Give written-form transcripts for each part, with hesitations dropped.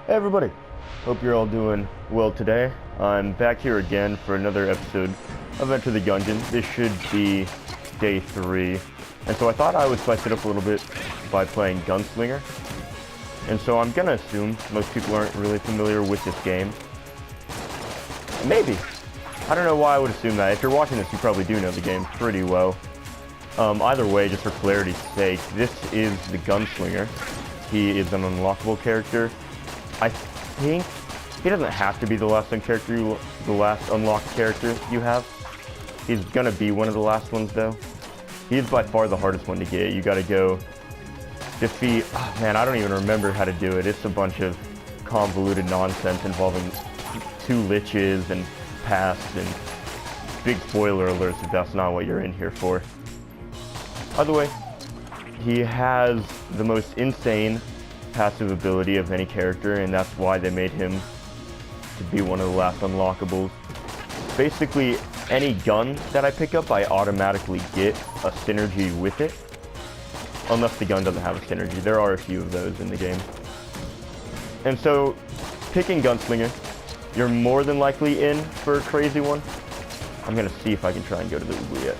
Hey everybody, hope you're all doing well today. I'm back here again for another episode of Enter the Gungeon. This should be day 3. And so I thought I would spice it up a little bit by playing Gunslinger. And so I'm gonna assume most people aren't really familiar with this game. Maybe. I don't know why I would assume that. If you're watching this, you probably do know the game pretty well. Either way, just for clarity's sake, this is the Gunslinger. He is an unlockable character. I think he doesn't have to be the last unlocked character you have. He's gonna be one of the last ones though. He's by far the hardest one to get. You gotta go defeat, oh man, I don't even remember how to do it. It's a bunch of convoluted nonsense involving 2 liches and paths and big spoiler alerts if that's not what you're in here for. Either way, he has the most insane passive ability of any character, and that's why they made him to be one of the last unlockables. Basically, any gun that I pick up, I automatically get a synergy with it. Unless the gun doesn't have a synergy. There are a few of those in the game. And so, picking Gunslinger, you're more than likely in for a crazy one. I'm gonna see if I can try and go to the oubliette.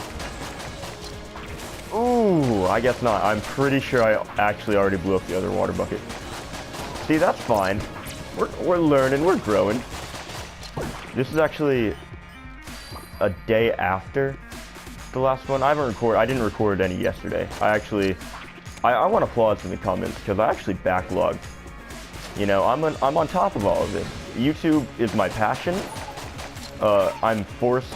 Ooh, I guess not. I'm pretty sure I actually already blew up the other water bucket. See, that's fine. We're learning, we're growing. This is actually a day after the last one. I didn't record any yesterday. I want applause in the comments because I actually backlogged. You know, I'm on top of all of this. YouTube is my passion. I'm forced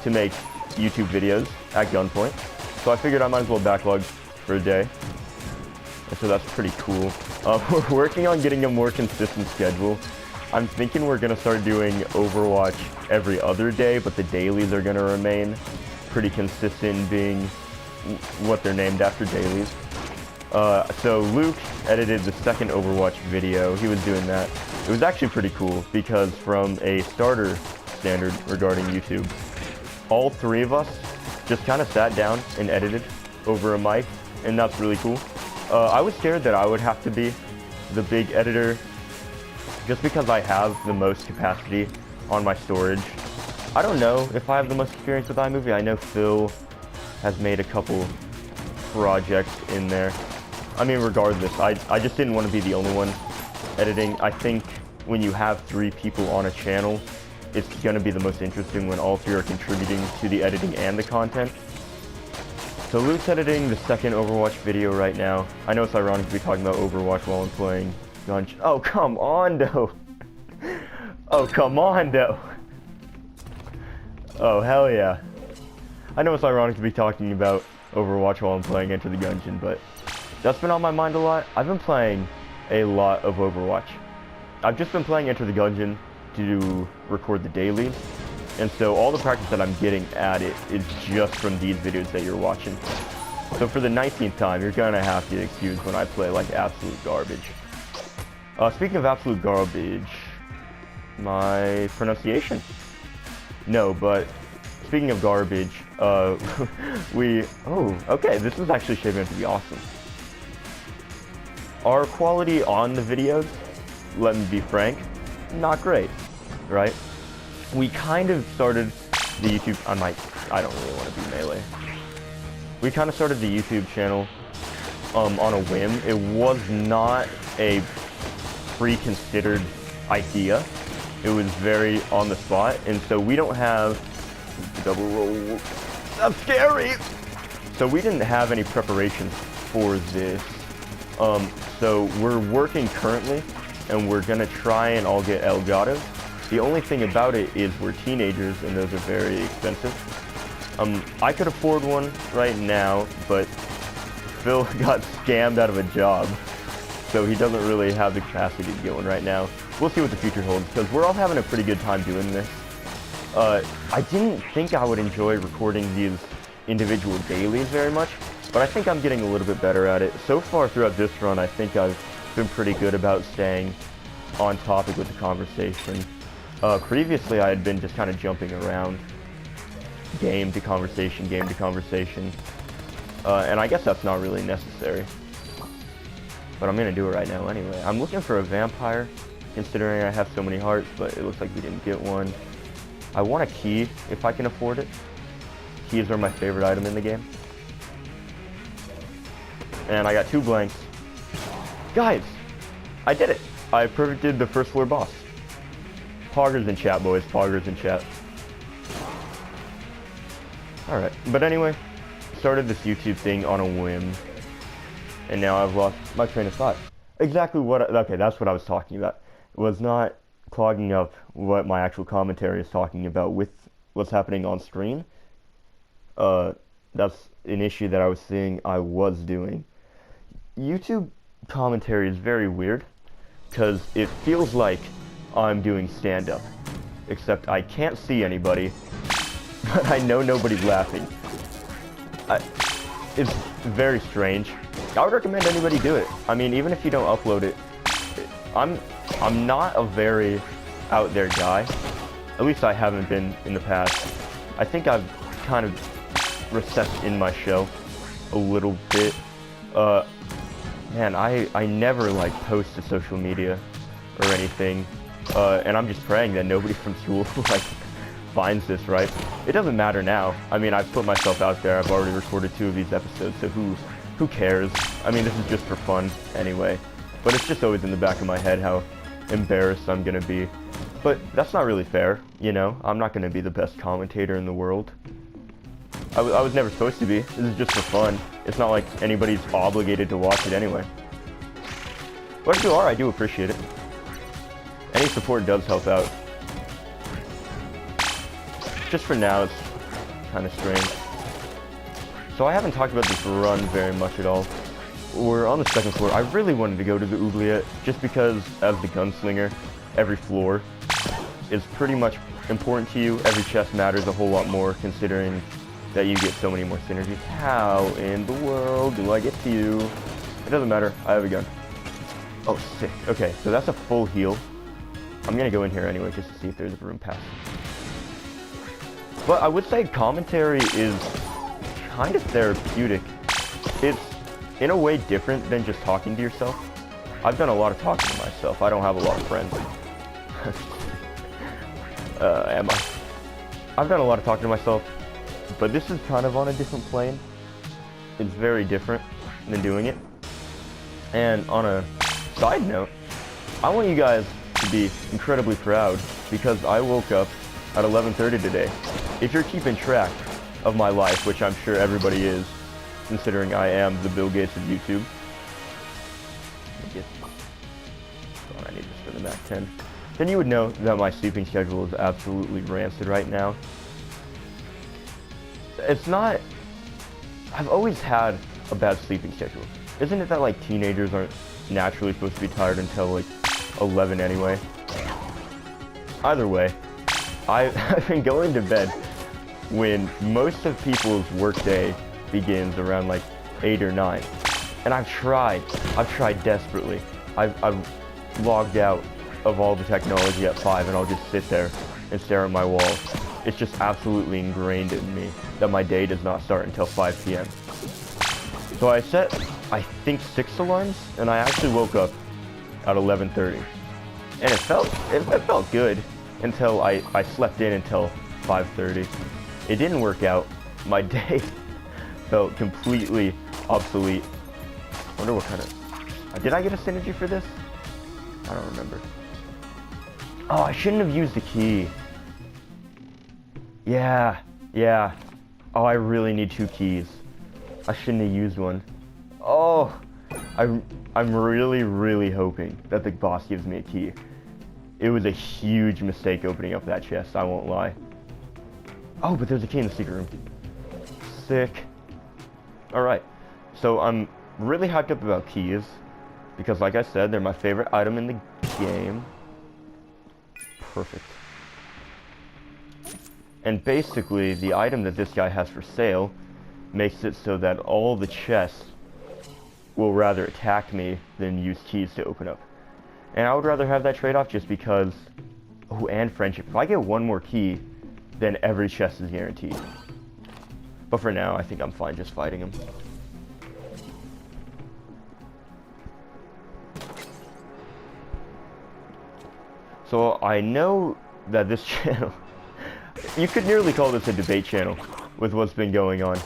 to make YouTube videos at gunpoint. So I figured I might as well backlog for a day. And so that's pretty cool. We're working on getting a more consistent schedule. I'm thinking we're going to start doing Overwatch every other day, but the dailies are going to remain pretty consistent, being what they're named after, dailies. So Luke edited the second Overwatch video. He was doing that. It was actually pretty cool because from a starter standard regarding YouTube, all 3 of us just kind of sat down and edited over a mic, and that's really cool. I was scared that I would have to be the big editor just because I have the most capacity on my storage. I don't know if I have the most experience with iMovie. I know Phil has made a couple projects in there. I mean, regardless, I just didn't want to be the only one editing. I think when you have 3 people on a channel, it's going to be the most interesting when all 3 are contributing to the editing and the content. So Luke's editing the second Overwatch video right now. I know it's ironic to be talking about Overwatch while I'm playing Gungeon. Oh, come on, though. Oh, come on, though. Oh, hell yeah. I know it's ironic to be talking about Overwatch while I'm playing Enter the Gungeon, but that's been on my mind a lot. I've been playing a lot of Overwatch. I've just been playing Enter the Gungeon to record the dailies, and so all the practice that I'm getting at it is just from these videos that you're watching. So for the 19th time, you're gonna have to excuse when I play like absolute garbage. Speaking of absolute garbage, my pronunciation. No, but speaking of garbage, okay, this is actually shaping up to be awesome. Our quality on the videos, let me be frank, not great, right? We kind of started the YouTube, I don't really want to be melee. We kind of started the YouTube channel on a whim. It was not a pre-considered idea. It was very on the spot, and so we don't have double roll. That's scary! So we didn't have any preparation for this. So we're working currently, and we're gonna try and all get Elgato. The only thing about it is we're teenagers, and those are very expensive. I could afford one right now, but Phil got scammed out of a job, so he doesn't really have the capacity to get one right now. We'll see what the future holds, because we're all having a pretty good time doing this. I didn't think I would enjoy recording these individual dailies very much, but I think I'm getting a little bit better at it. So far throughout this run, I think I've been pretty good about staying on topic with the conversation. Previously, I had been just kind of jumping around game to conversation, and I guess that's not really necessary. but I'm gonna do it right now anyway. I'm looking for a vampire considering I have so many hearts, but it looks like we didn't get one. I want a key if I can afford it. Keys are my favorite item in the game. And I got 2 blanks. Guys, I did it. I perfected the first floor boss. Poggers in chat, boys. Poggers in chat. Alright, but anyway, started this YouTube thing on a whim. And now I've lost my train of thought. Exactly what, okay, that's what I was talking about. It was not clogging up what my actual commentary is talking about with what's happening on screen. That's an issue that I was seeing I was doing. YouTube commentary is very weird, because it feels like I'm doing stand-up. Except I can't see anybody, but I know nobody's laughing. It's very strange. I would recommend anybody do it. I mean, even if you don't upload it, I'm not a very out there guy. At least I haven't been in the past. I think I've kind of recessed in my show a little bit. Man, I never like post to social media or anything. And I'm just praying that nobody from school like finds this, right? It doesn't matter now. I mean, I've put myself out there. I've already recorded 2 of these episodes, so who cares? I mean, this is just for fun anyway. But it's just always in the back of my head how embarrassed I'm gonna be. But that's not really fair, you know? I'm not gonna be the best commentator in the world. I was never supposed to be. This is just for fun. It's not like anybody's obligated to watch it anyway. But if you are, I do appreciate it. Any support does help out. Just for now, it's kind of strange. So I haven't talked about this run very much at all. We're on the 2nd floor. I really wanted to go to the oubliette, just because as the gunslinger, every floor is pretty much important to you. Every chest matters a whole lot more, considering that you get so many more synergies. How in the world do I get to you? It doesn't matter. I have a gun. Oh, sick. Okay, so that's a full heal. I'm gonna go in here anyway, just to see if there's a room past. But I would say commentary is kind of therapeutic. It's in a way different than just talking to yourself. I've done a lot of talking to myself. I don't have a lot of friends. Am I? I've done a lot of talking to myself, but this is kind of on a different plane. It's very different than doing it. And on a side note, I want you guys to be incredibly proud because I woke up at 11:30 today. If you're keeping track of my life, which I'm sure everybody is, considering I am the Bill Gates of YouTube. I need this for the Mac 10. Then you would know that my sleeping schedule is absolutely rancid right now. It's not... I've always had a bad sleeping schedule. Isn't it that like teenagers aren't naturally supposed to be tired until like 11 anyway? Either way, I've been going to bed when most of people's workday begins around like 8 or 9. And I've tried desperately. I've logged out of all the technology at 5 and I'll just sit there and stare at my wall. It's just absolutely ingrained in me that my day does not start until 5 p.m. So I set, I think, 6 alarms, and I actually woke up at 11:30. And it felt good until I slept in until 5:30. It didn't work out. My day felt completely obsolete. I wonder what kind of... did I get a synergy for this? I don't remember. Oh, I shouldn't have used the key. Yeah. Oh, I really need 2 keys. I shouldn't have used one. Oh, I'm really hoping that the boss gives me a key. It was a huge mistake opening up that chest, I won't lie. Oh, but there's a key in the secret room. Sick. Alright, so I'm really hyped up about keys, because like I said, they're my favorite item in the game. Perfect. And basically, the item that this guy has for sale makes it so that all the chests will rather attack me than use keys to open up. And I would rather have that trade-off just because... Oh, and friendship. If I get one more key, then every chest is guaranteed. But for now, I think I'm fine just fighting him. So I know that this channel, you could nearly call this a debate channel with what's been going on.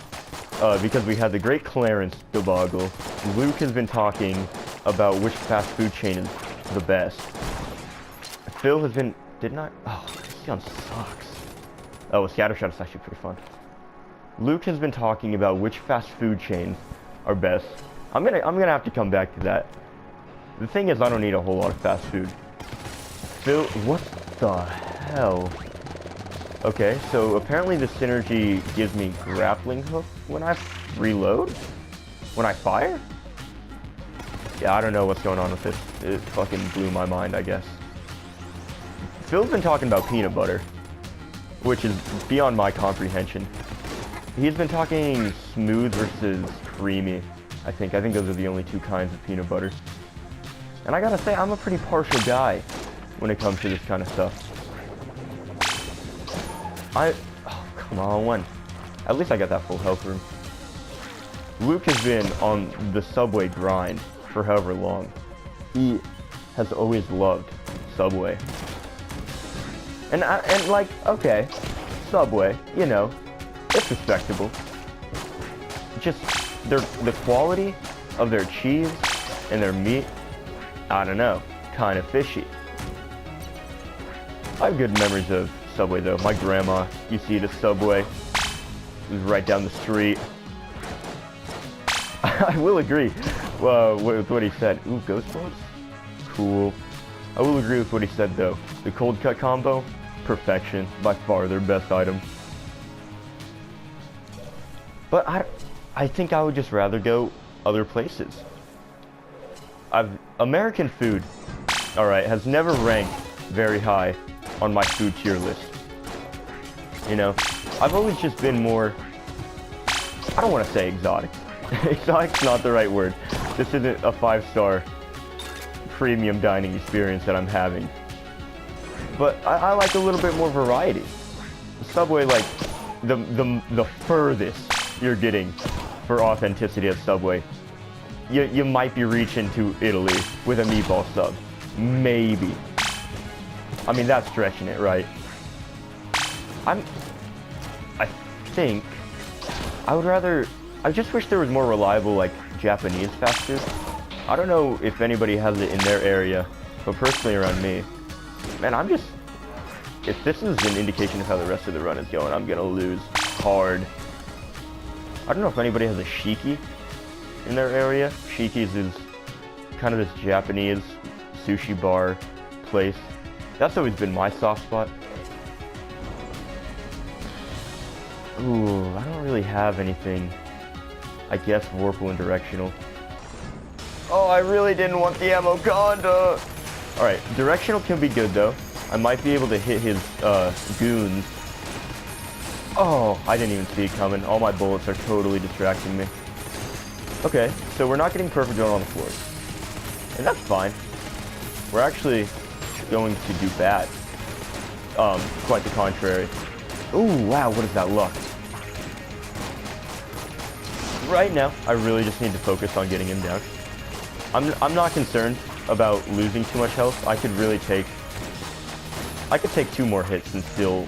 Because we had the great Clarence debacle. Luke has been talking about which fast food chain is the best. Phil has been, oh, this gun sucks. Oh, Scattershot is actually pretty fun. Luke has been talking about which fast food chains are best. I'm gonna have to come back to that. The thing is, I don't need a whole lot of fast food. Phil, what the hell? Okay, so apparently the synergy gives me grappling hook when I reload? When I fire? Yeah, I don't know what's going on with this. It fucking blew my mind, I guess. Phil's been talking about peanut butter, which is beyond my comprehension. He's been talking smooth versus creamy, I think. I think those are the only two kinds of peanut butter. And I gotta say, I'm a pretty partial guy when it comes to this kind of stuff. Oh, come on. At least I got that full health room. Luke has been on the Subway grind for however long. He has always loved Subway. And like, okay, Subway, you know, it's respectable. Just the quality of their cheese and their meat, I don't know, kind of fishy. I have good memories of Subway though. My grandma used to eat a Subway. It was right down the street. I will agree with what he said. Ooh, ghost bullets? Cool. I will agree with what he said though. The cold cut combo, perfection. By far their best item. But I think I would just rather go other places. American food, alright, has never ranked very high on my food tier list. You know, I've always just been more, I don't want to say exotic. Exotic's not the right word. This isn't a 5-star premium dining experience that I'm having. But I like a little bit more variety. Subway, like, the furthest you're getting for authenticity at Subway. You might be reaching to Italy with a meatball sub. Maybe. I mean, that's stretching it, right? I think I just wish there was more reliable, like, Japanese fast food. I don't know if anybody has it in their area, but personally around me, man, if this is an indication of how the rest of the run is going, I'm gonna lose hard. I don't know if anybody has a Shiki in their area. Shiki's is kind of this Japanese sushi bar place. That's always been my soft spot. Ooh, I don't really have anything. I guess Vorpal and Directional. Oh, I really didn't want the ammo conda. Alright, Directional can be good though. I might be able to hit his goons. Oh, I didn't even see it coming. All my bullets are totally distracting me. Okay, so we're not getting perfect on the floor. And that's fine. We're actually going to do bad. Quite the contrary. Ooh, wow, what is that luck? Right now, I really just need to focus on getting him down. I'm not concerned about losing too much health. I could take 2 more hits and still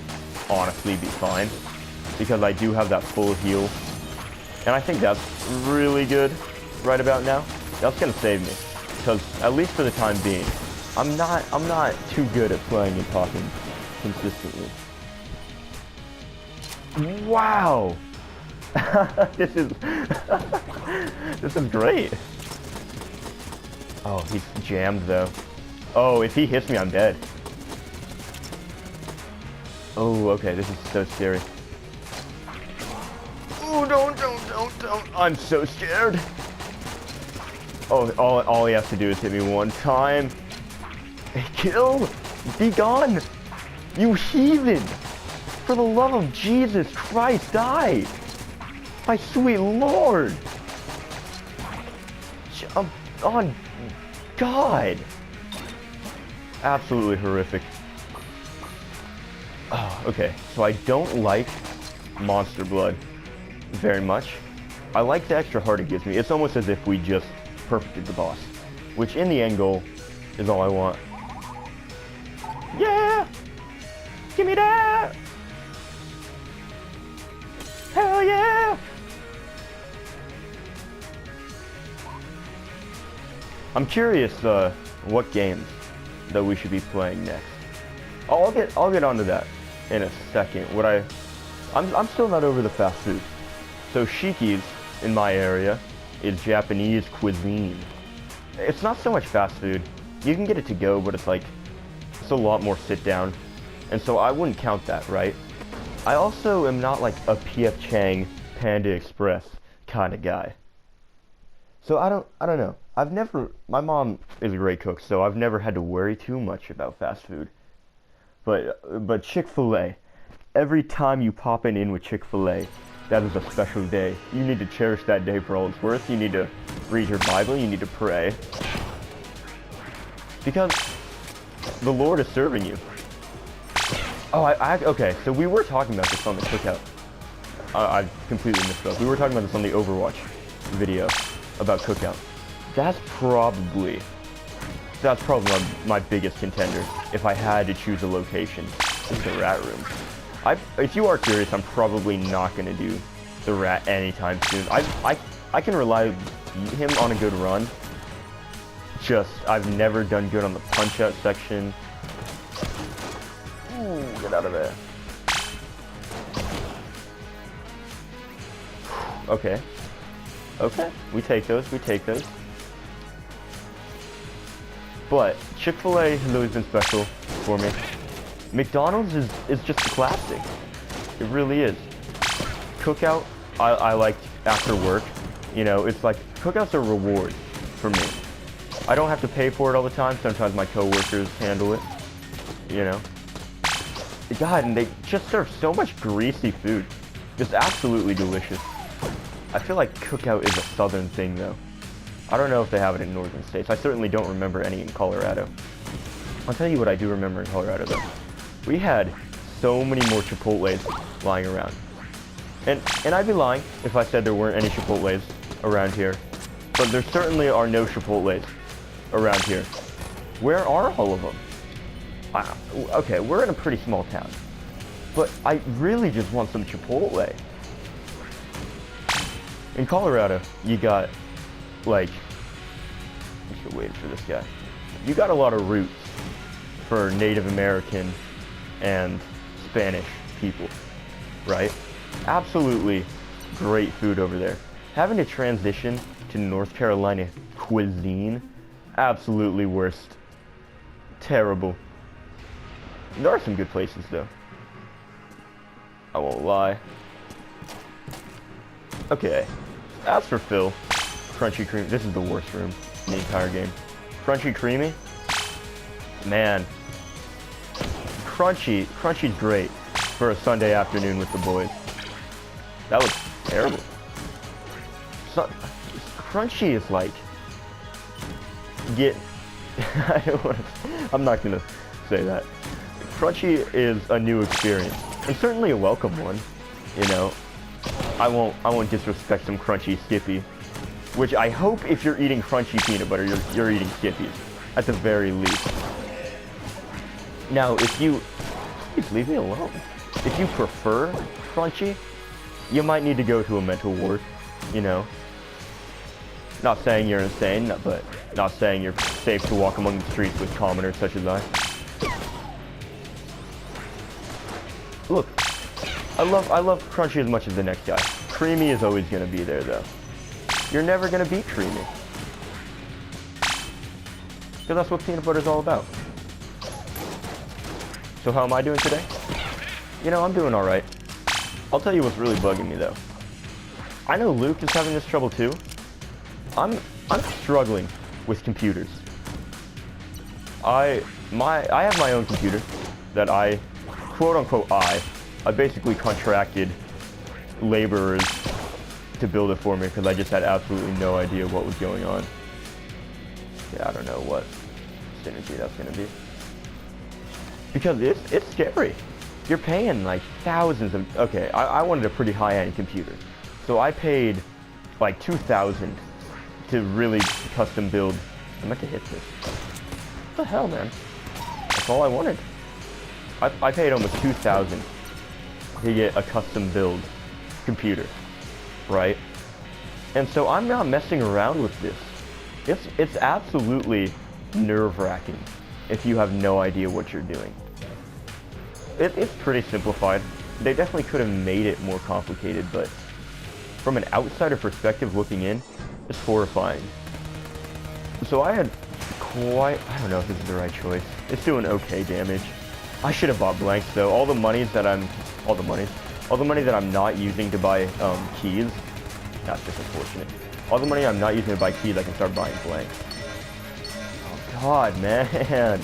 honestly be fine. Because I do have that full heal. And I think that's really good right about now. That's gonna save me. Because at least for the time being, I'm not too good at playing and talking consistently. Wow! this is great. Oh, he's jammed though. Oh, if he hits me, I'm dead. Oh, okay, this is so scary. Oh, don't. I'm so scared. Oh, all he has to do is hit me one time. Kill! Be gone! You heathen! For the love of Jesus Christ, die! My sweet Lord! Oh, God! Absolutely horrific. Oh, okay, so I don't like monster blood very much. I like the extra heart it gives me. It's almost as if we just perfected the boss, which in the end goal is all I want. Yeah! Give me that! Hell yeah! I'm curious what games that we should be playing next. I'll get onto that in a second. I'm still not over the fast food. So Shiki's in my area is Japanese cuisine. It's not so much fast food. You can get it to go, but it's a lot more sit down. And so I wouldn't count that, right? I also am not like a P.F. Chang Panda Express kind of guy. So I don't know. My mom is a great cook, so I've never had to worry too much about fast food. But Chick-fil-A, every time you pop in with Chick-fil-A, that is a special day. You need to cherish that day for all it's worth. You need to read your Bible, you need to pray. Because the Lord is serving you. Oh, okay, so we were talking about this on the cookout. I completely misspoke. We were talking about this on the Overwatch video about cookout. That's probably my biggest contender if I had to choose a location. Is the rat room. If you are curious, I'm probably not going to do the rat anytime soon. I can rely on him on a good run. Just, I've never done good on the punch-out section. Ooh, get out of there. Okay. Okay, we take those. But Chick-fil-A has always been special for me. McDonald's is just a classic. It really is. Cookout, I like after work. You know, it's like, cookout's a reward for me. I don't have to pay for it all the time. Sometimes my coworkers handle it, you know. God, and they just serve so much greasy food. Just absolutely delicious. I feel like cookout is a southern thing, though. I don't know if they have it in northern states. I certainly don't remember any in Colorado. I'll tell you what I do remember in Colorado, though. We had so many more Chipotles lying around. And I'd be lying if I said there weren't any Chipotles around here. But there certainly are no Chipotles around here. Where are all of them? Okay, we're in a pretty small town. But I really just want some Chipotle. In Colorado, you got, like, I'm still waiting for this guy. You got a lot of roots for Native American and Spanish people, right? Absolutely great food over there. Having to transition to North Carolina cuisine, absolutely worst. Terrible. There are some good places, though. I won't lie. Okay. As for Phil, Crunchy Creamy. This is the worst room in the entire game. Crunchy Creamy? Man. Crunchy's great for a Sunday afternoon with the boys. That was terrible. So, Crunchy is like... I'm not gonna say that. Crunchy is a new experience. And certainly a welcome one, you know. I won't disrespect some Crunchy Skippy, which I hope if you're eating Crunchy peanut butter, you're eating Skippies, at the very least. Now, please leave me alone. If you prefer Crunchy, you might need to go to a mental ward, you know. Not saying you're insane, but not saying you're safe to walk among the streets with commoners such as I. Look, I love Crunchy as much as the next guy. Creamy is always going to be there, though. You're never going to beat Creamy. Because that's what peanut butter is all about. So how am I doing today? You know, I'm doing alright. I'll tell you what's really bugging me, though. I know Luke is having this trouble, too. I'm struggling with computers. I have my own computer that I, quote-unquote, I basically contracted laborers to build it for me because I just had absolutely no idea what was going on. Yeah, I don't know what synergy that's going to be. Because it's scary. You're paying like thousands of... Okay, I wanted a pretty high-end computer. So I paid like $2,000 to really custom build. I meant to hit this. What the hell, man? That's all I wanted. I paid almost $2,000 to get a custom build computer, right? And so I'm not messing around with this. It's absolutely nerve-wracking if you have no idea what you're doing. It's pretty simplified. They definitely could have made it more complicated, but from an outsider perspective looking in, it's horrifying. So I had I don't know if this is the right choice. It's doing okay damage. I should have bought blanks though. All the money that I'm not using to buy keys, that's just unfortunate. All the money I'm not using to buy keys, I can start buying blanks. Oh god, man.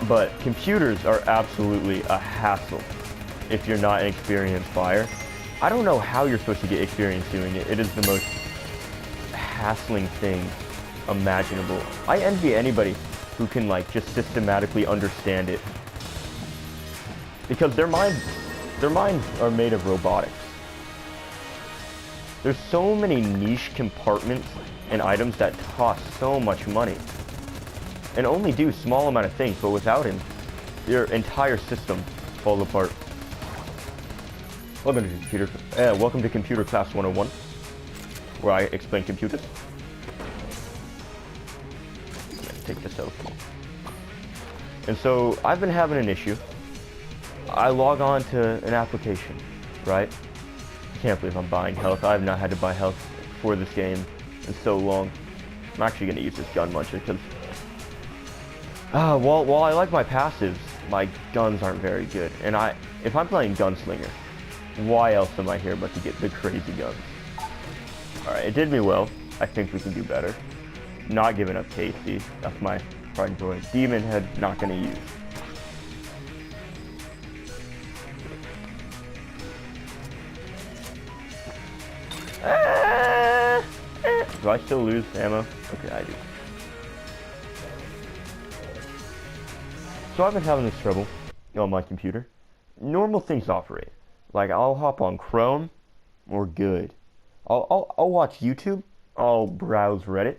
But computers are absolutely a hassle if you're not an experienced buyer. I don't know how you're supposed to get experience doing it. It is the most hassling thing imaginable. I envy anybody who can like just systematically understand it, because their minds are made of robotics. There's so many niche compartments and items that cost so much money and only do small amount of things, but without him, your entire system falls apart. Welcome to Computer Class 101, where I explain computers. Let's take this out. And so I've been having an issue. I log on to an application, right? I can't believe I'm buying health. I have not had to buy health for this game in so long. I'm actually going to use this gun muncher because while I like my passives, my guns aren't very good. And if I'm playing Gunslinger, why else am I here but to get the crazy guns? Alright, it did me well. I think we can do better. Not giving up KC. That's my pride and joy. Demon Head, not going to use. Do I still lose ammo? Okay, I do. So I've been having this trouble on my computer. Normal things operate. Like I'll hop on Chrome, we're good. I'll watch YouTube. I'll browse Reddit.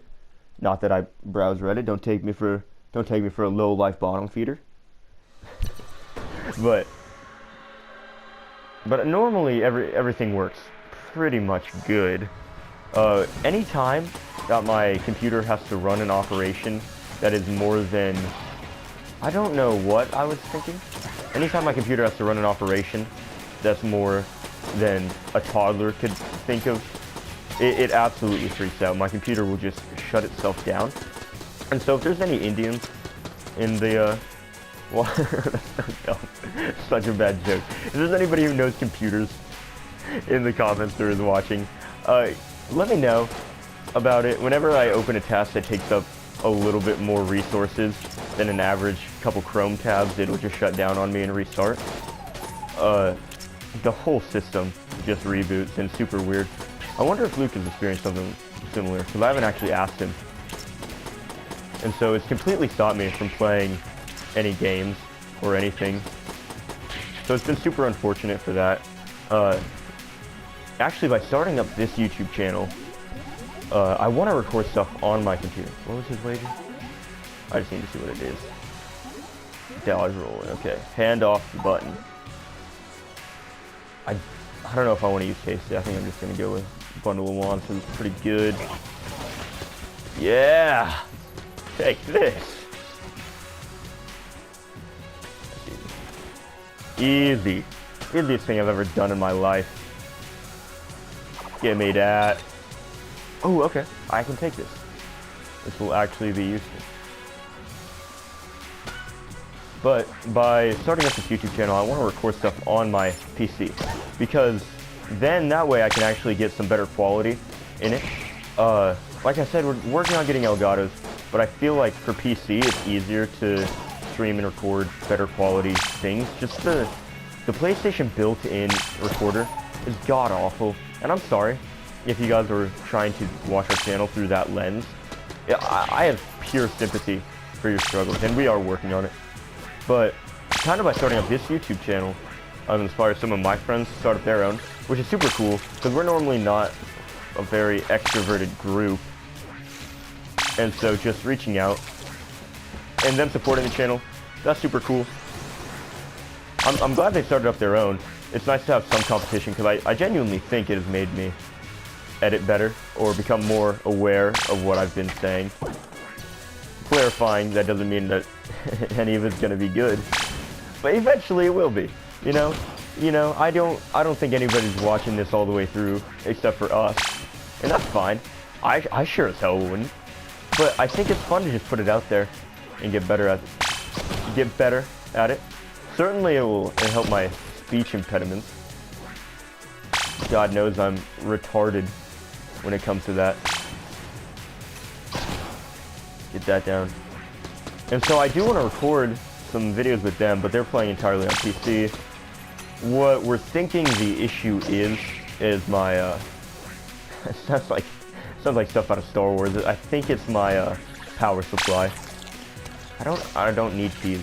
Not that I browse Reddit. Don't take me for a low life bottom feeder. but normally everything works pretty much good. Anytime that my computer has to run an operation that is more than, I don't know what I was thinking. Anytime my computer has to run an operation that's more than a toddler could think of, it absolutely freaks out. My computer will just shut itself down. And so if there's any Indians in the, well, that's so dumb. Such a bad joke. If there's anybody who knows computers in the comments or is watching, let me know about it. Whenever I open a task that takes up a little bit more resources than an average couple Chrome tabs, it'll just shut down on me and restart. The whole system just reboots and super weird. I wonder if Luke has experienced something similar, because I haven't actually asked him. And so it's completely stopped me from playing any games or anything. So it's been super unfortunate for that. Actually, by starting up this YouTube channel, I want to record stuff on my computer. What was his wager? I just need to see what it is. Dodge rolling. Okay. Hand off the button. I don't know if I want to use Casey. I think I'm just going to go with Bundle of Wands, because it's pretty good. Yeah! Take this! Easy. Easiest thing I've ever done in my life. Give me that. Oh, okay. I can take this. This will actually be useful. But by starting up this YouTube channel, I want to record stuff on my PC, because then that way I can actually get some better quality in it. Like I said, we're working on getting Elgato's, but I feel like for PC it's easier to stream and record better quality things. Just the PlayStation built-in recorder is god-awful, and I'm sorry if you guys are trying to watch our channel through that lens. I have pure sympathy for your struggles, and we are working on it. But kind of by starting up this YouTube channel, I've inspired some of my friends to start up their own, which is super cool, because we're normally not a very extroverted group. And so just reaching out and them supporting the channel That's super cool. I'm glad they started up their own. It's nice to have some competition because I genuinely think it has made me edit better or become more aware of what I've been saying. Clarifying, that doesn't mean that any of it's going to be good, but eventually it will be. You know, I don't think anybody's watching this all the way through except for us, and that's fine. I sure as hell wouldn't, but I think it's fun to just put it out there and get better at it. Certainly it will help my speech impediments. God knows I'm retarded when it comes to that. Get that down. And so I do want to record some videos with them, but they're playing entirely on PC. What we're thinking the issue is my it sounds like stuff out of Star Wars. I think it's my power supply. I don't need these.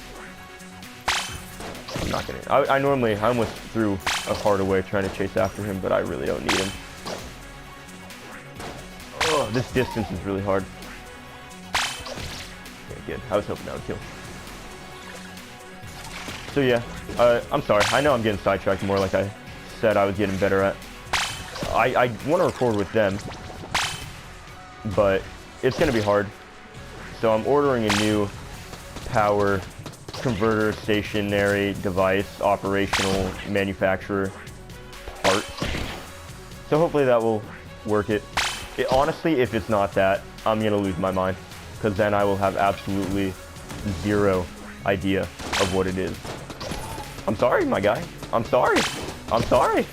I'm not gonna. I almost threw a heart away trying to chase after him, but I really don't need him. Oh, this distance is really hard. Okay, good. I was hoping that would kill. So yeah, I'm sorry. I know I'm getting sidetracked more like I said I was getting better at. I want to record with them, but it's going to be hard. So I'm ordering a new power converter stationary device operational manufacturer part. So hopefully that will work it. Honestly, if it's not that, I'm going to lose my mind, because then I will have absolutely zero idea of what it is. I'm sorry, my guy. I'm sorry. I'm sorry.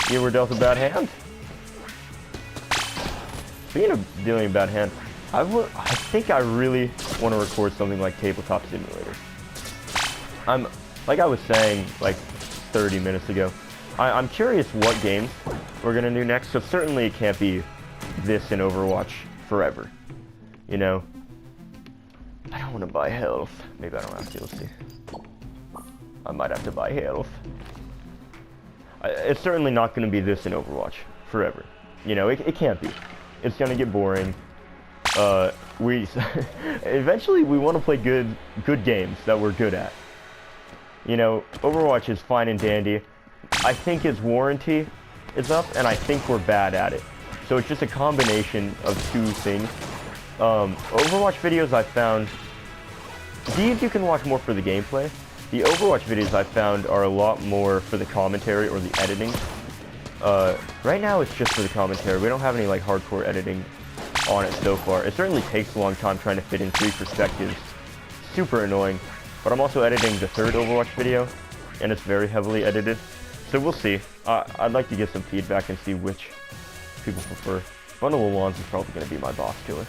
You were dealt a bad hand. Speaking of dealing a bad hand, I think I really want to record something like Tabletop Simulator. Like I was saying like 30 minutes ago, I'm curious what games we're going to do next, so certainly it can't be this in Overwatch forever. You know? I don't want to buy health. Maybe I don't have to, let's see. I might have to buy health. It's certainly not going to be this in Overwatch forever. You know, it can't be. It's going to get boring. Eventually we want to play good games that we're good at. You know, Overwatch is fine and dandy. I think its warranty is up, and I think we're bad at it. So it's just a combination of two things. Overwatch videos I found, these you can watch more for the gameplay. The Overwatch videos I found are a lot more for the commentary or the editing. Right now it's just for the commentary. We don't have any like hardcore editing on it so far. It certainly takes a long time trying to fit in 3 perspectives. Super annoying. But I'm also editing the 3rd Overwatch video, and it's very heavily edited. So we'll see. I'd like to get some feedback and see which people prefer. Bundle of Wands is probably going to be my boss killer,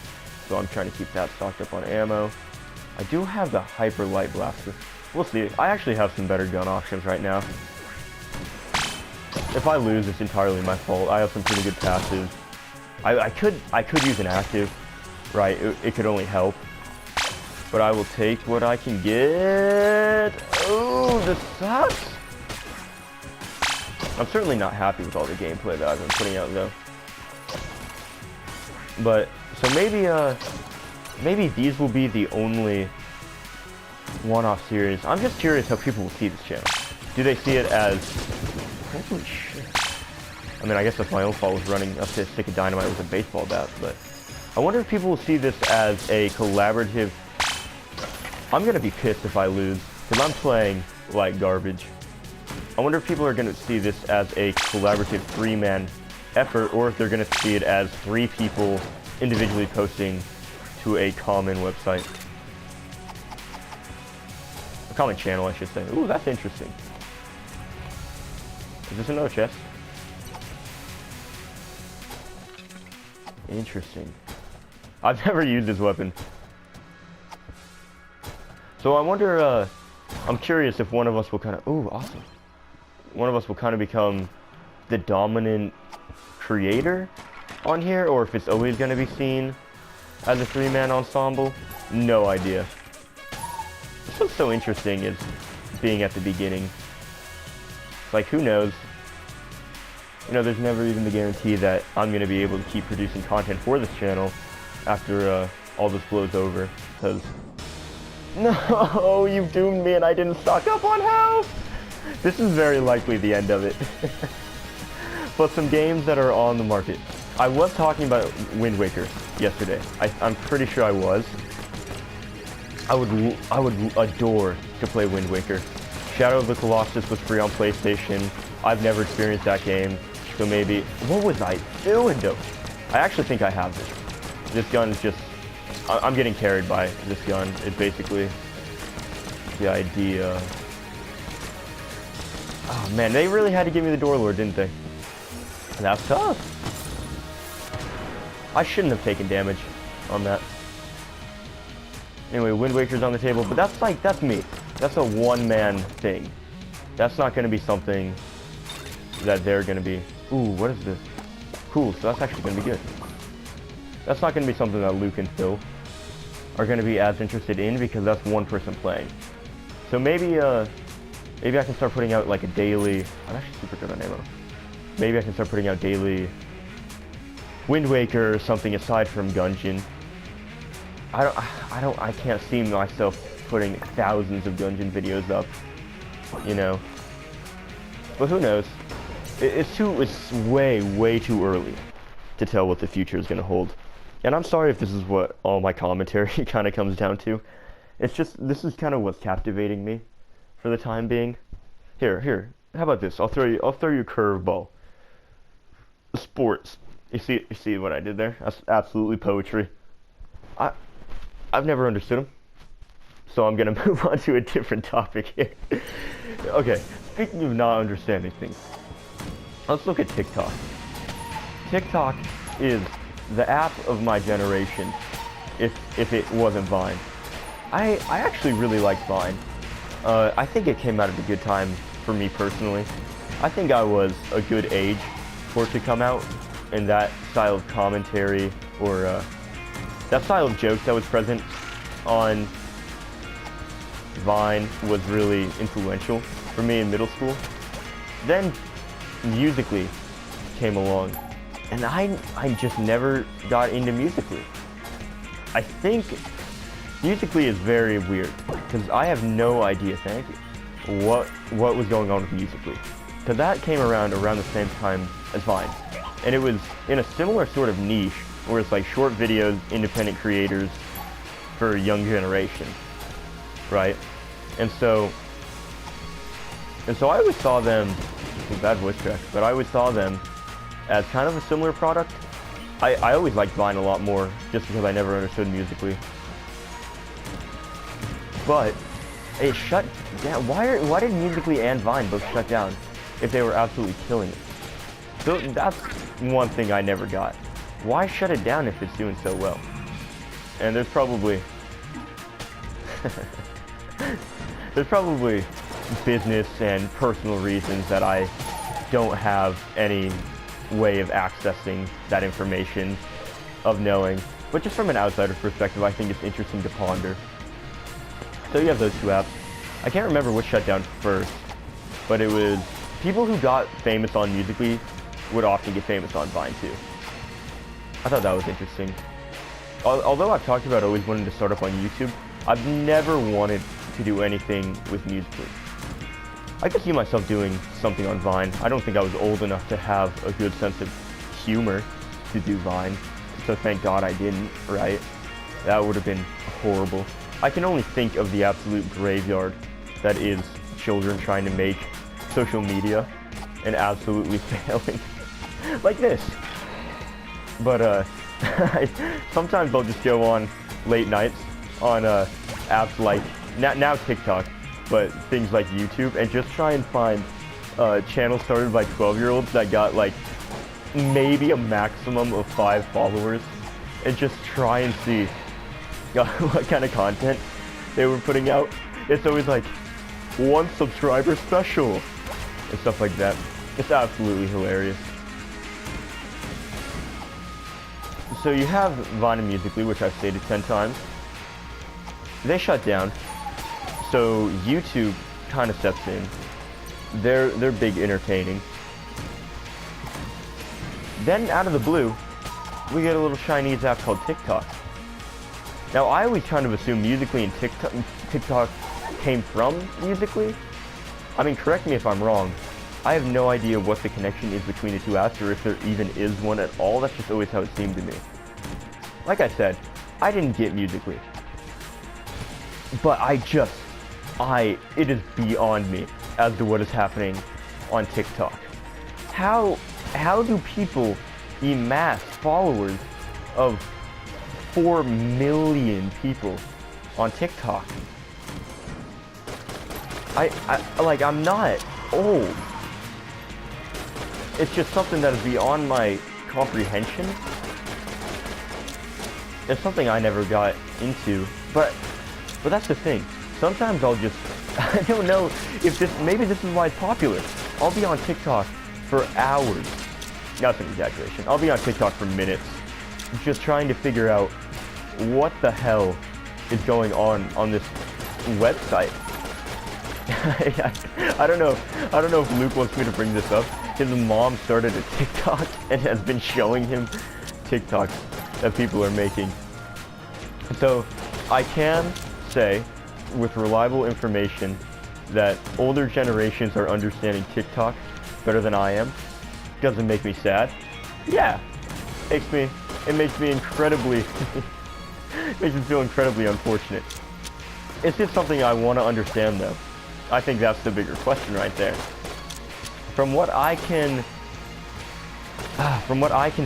so I'm trying to keep that stocked up on ammo. I do have the Hyper Light Blaster. We'll see. I actually have some better gun options right now. If I lose, it's entirely my fault. I have some pretty good passives. I could use an active, right? It could only help. But I will take what I can get. Oh, this sucks. I'm certainly not happy with all the gameplay that I've been putting out though. But so maybe these will be the only one-off series. I'm just curious how people will see this channel. Do they see it as, holy shit. I mean, I guess that's my own fault, was running up to a stick of dynamite with a baseball bat, but I wonder if people will see this as a collaborative. I'm gonna be pissed if I lose, because I'm playing like garbage. I wonder if people are gonna see this as a collaborative 3-man effort, or if they're gonna see it as 3 people individually posting to a common website. A common channel, I should say. Ooh, that's interesting. Is this another chest? Interesting. I've never used this weapon. So I wonder, I'm curious if one of us will kind of, ooh, awesome. One of us will kind of become the dominant creator on here, or if it's always going to be seen as a 3-man ensemble. No idea. What's so interesting is being at the beginning. Like, who knows? You know, there's never even the guarantee that I'm going to be able to keep producing content for this channel after all this blows over, because No, you doomed me and I didn't stock up on health! This is very likely the end of it. But some games that are on the market. I was talking about Wind Waker yesterday. I'm pretty sure I was. I would adore to play Wind Waker. Shadow of the Colossus was free on PlayStation. I've never experienced that game, so maybe... What was I doing though? I actually think I have this. This gun is just... I'm getting carried by this gun. It's basically the idea. Oh man, they really had to give me the Door Lord, didn't they? That's tough. I shouldn't have taken damage on that. Anyway, Wind Waker's on the table, but that's me. That's a one-man thing. That's not going to be something that they're going to be... Ooh, what is this? Cool, so that's actually going to be good. That's not going to be something that Luke and Phil are going to be as interested in, because that's one person playing. So maybe I can start putting out like a daily... I'm actually super good on ammo. Maybe I can start putting out daily Wind Waker or something aside from Gungeon. I can't see myself putting thousands of Gungeon videos up, you know. But who knows? It's way too early to tell what the future is going to hold. And I'm sorry if this is what all my commentary kind of comes down to. It's just, this is kind of what's captivating me for the time being. Here, how about this? I'll throw you a curveball. Sports. You see what I did there? That's absolutely poetry. I've never understood them. So I'm gonna move on to a different topic here. Okay, speaking of not understanding things, let's look at TikTok. TikTok is the app of my generation, if it wasn't Vine. I actually really like Vine. I think it came out at a good time for me personally. I think I was a good age for it to come out, and that style of commentary, or that style of jokes that was present on Vine was really influential for me in middle school. Then Musical.ly came along, and I just never got into Musical.ly. I think Musical.ly is very weird, because I have no idea, thank you, what was going on with Musical.ly. Because that came around the same time as Vine. And it was in a similar sort of niche, where it's like short videos, independent creators for a young generation, right? And so I always saw them, bad voice crack, but I always saw them as kind of a similar product. I always liked Vine a lot more, just because I never understood Musical.ly. But it shut down. Why did Musical.ly and Vine both shut down if they were absolutely killing it? So that's one thing I never got. Why shut it down if it's doing so well? And there's probably business and personal reasons that I don't have any way of accessing that information, of knowing. But just from an outsider's perspective, I think it's interesting to ponder. So you have those two apps. I can't remember which shut down first, but it was people who got famous on Musical.ly would often get famous on Vine too. I thought that was interesting. Although I've talked about always wanting to start up on YouTube, I've never wanted to do anything with Musical.ly. I could see myself doing something on Vine. I don't think I was old enough to have a good sense of humor to do Vine, so thank God I didn't, right? That would have been horrible. I can only think of the absolute graveyard that is children trying to make social media and absolutely failing. Like this. But sometimes I'll just go on late nights on apps like now TikTok, but things like YouTube, and just try and find channels started by 12-year-olds that got like maybe a maximum of 5 followers, and just try and see what kind of content they were putting out. It's always like 1 subscriber special and stuff like that. It's absolutely hilarious. So you have Vine and Musical.ly, which I've stated 10 times. They shut down. So YouTube kind of steps in. They're big entertaining. Then out of the blue, we get a little Chinese app called TikTok. Now, I always kind of assume Musical.ly and TikTok came from Musical.ly. I mean, correct me if I'm wrong. I have no idea what the connection is between the two apps, or if there even is one at all. That's just always how it seemed to me. Like I said, I didn't get Musical.ly. But it is beyond me as to what is happening on TikTok. How do people amass followers of 4 million people on TikTok? I'm not old. It's just something that is beyond my comprehension. It's something I never got into, but that's the thing. Sometimes I'll just, I don't know if maybe this is why it's popular. I'll be on TikTok for hours. That's an exaggeration. I'll be on TikTok for minutes, just trying to figure out what the hell is going on this website. I don't know if Luke wants me to bring this up. His mom started a TikTok and has been showing him TikToks that people are making. So I can say with reliable information that older generations are understanding TikTok better than I am. Doesn't make me sad. Yeah, it makes me incredibly makes me feel incredibly unfortunate. It's just something I want to understand, though. I think that's the bigger question right there. From what I can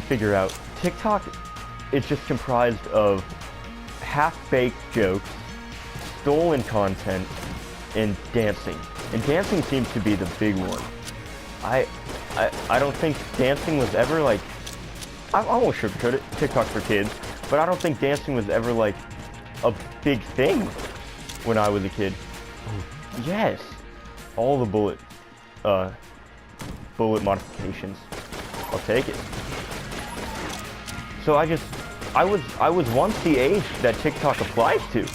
figure out, TikTok is just comprised of half-baked jokes, stolen content, and dancing. And dancing seems to be the big one. I don't think dancing was ever like, I almost sugarcoat it, TikTok for kids, but I don't think dancing was ever like a big thing when I was a kid. Yes, all the bullet modifications. I'll take it. So I was once the age that TikTok applies to.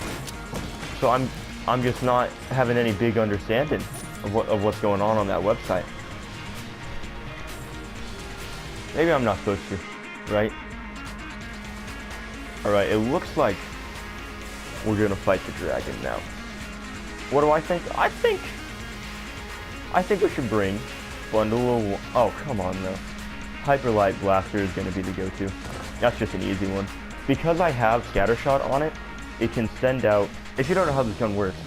So I'm just not having any big understanding of what's going on that website. Maybe I'm not supposed to, right? Alright, it looks like we're gonna fight the dragon now. What do I think? I think we should bring bundle of... Oh, come on, though. Hyperlight Blaster is gonna be the go-to. That's just an easy one. Because I have Scattershot on it, it can send out... If you don't know how this gun works,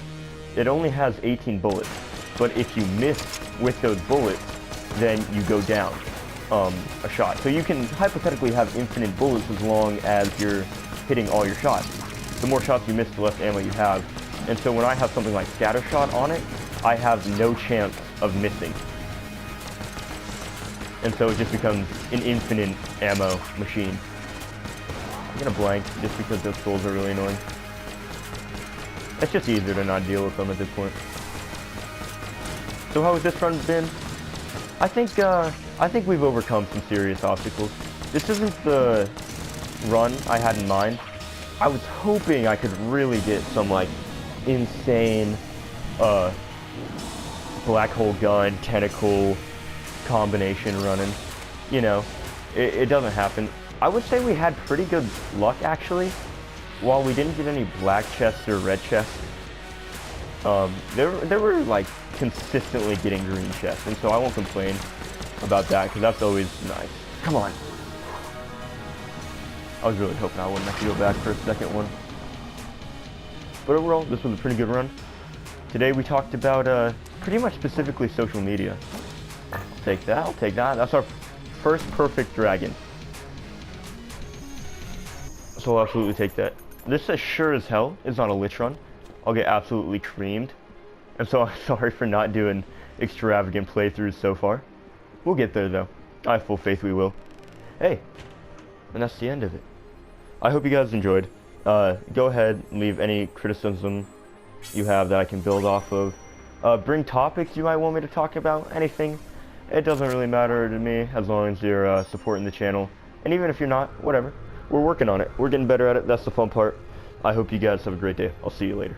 it only has 18 bullets. But if you miss with those bullets, then you go down a shot. So you can hypothetically have infinite bullets as long as you're hitting all your shots. The more shots you miss, the less ammo you have. And so when I have something like Scattershot on it, I have no chance of missing. And so it just becomes an infinite ammo machine. I'm gonna blank just because those skulls are really annoying. It's just easier to not deal with them at this point. So how has this run been? I think we've overcome some serious obstacles. This isn't the run I had in mind. I was hoping I could really get some like insane black hole gun tentacle combination running. You know, it doesn't happen. I would say we had pretty good luck actually. While we didn't get any black chests or red chests, there were like consistently getting green chests, and so I won't complain about that because that's always nice. Come on. I was really hoping I wouldn't have to go back for a second one. But overall, this was a pretty good run. Today we talked about pretty much specifically social media. I'll take that, I'll take that. That's our first perfect dragon. So I'll absolutely take that. This is sure as hell is not a lich run. I'll get absolutely creamed. And so I'm sorry for not doing extravagant playthroughs so far. We'll get there though. I have full faith we will. Hey, and that's the end of it. I hope you guys enjoyed. Go ahead and leave any criticism you have that I can build off of. Bring topics you might want me to talk about, anything. It doesn't really matter to me as long as you're supporting the channel. And even if you're not, whatever. We're working on it. We're getting better at it. That's the fun part. I hope you guys have a great day. I'll see you later.